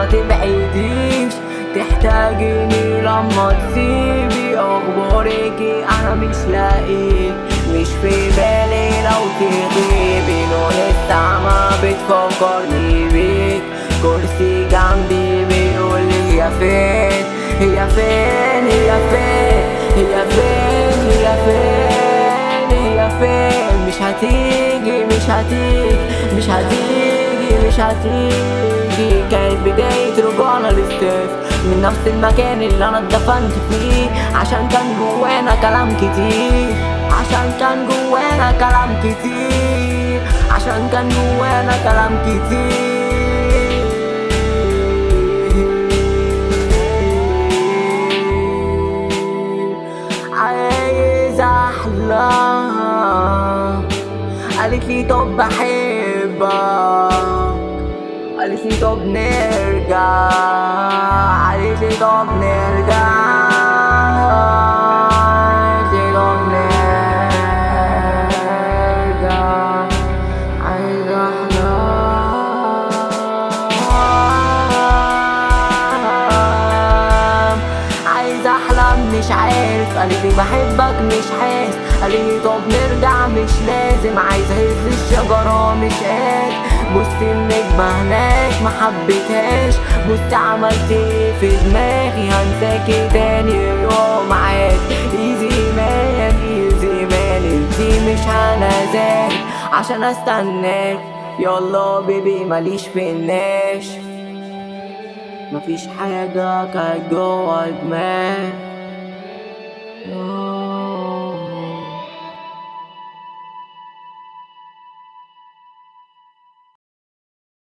ما تبعديش، تحتاجيني لما تسيبي اخبارك انا مش لاقيك، مش في بالي لو تغيبي، نور السما بتفكرني بيك، كرسي جنبي بيقولي هي فين هي فين هي فين هي فين هي فين هي فين، مش هتيجي مش هتيجي مش هتيجي مش هتيجي. كانت بداية رجوعنا للصفر من نفس المكان اللي انا اتدفنت فيه، عشان كان جوانا كلام كتير، عشان كان جوانا كلام كتير، عشان كان جوانا كلام كتير. عايز احلام، قالت لي طب بحبك، قالت لي طب نرجع، قالت لي طب نرجع، قالت لي طب نرجع. عايز احلام، عايز احلم مش عارف، قالت لي بحبك مش حاسس، قالت لي طب نرجع مش لازم، عايز اهز الشجرة مش قادر، بص النجمة هناك محبتهاش، بص عملت ايه في دماغي، هنساكي تاني يوم عادي، ايزي مان ايزي مان، انتي مش هنزاك عشان استناك، يلا بيبي ماليش في الناش، مفيش حاجة كانت جوا دماغي.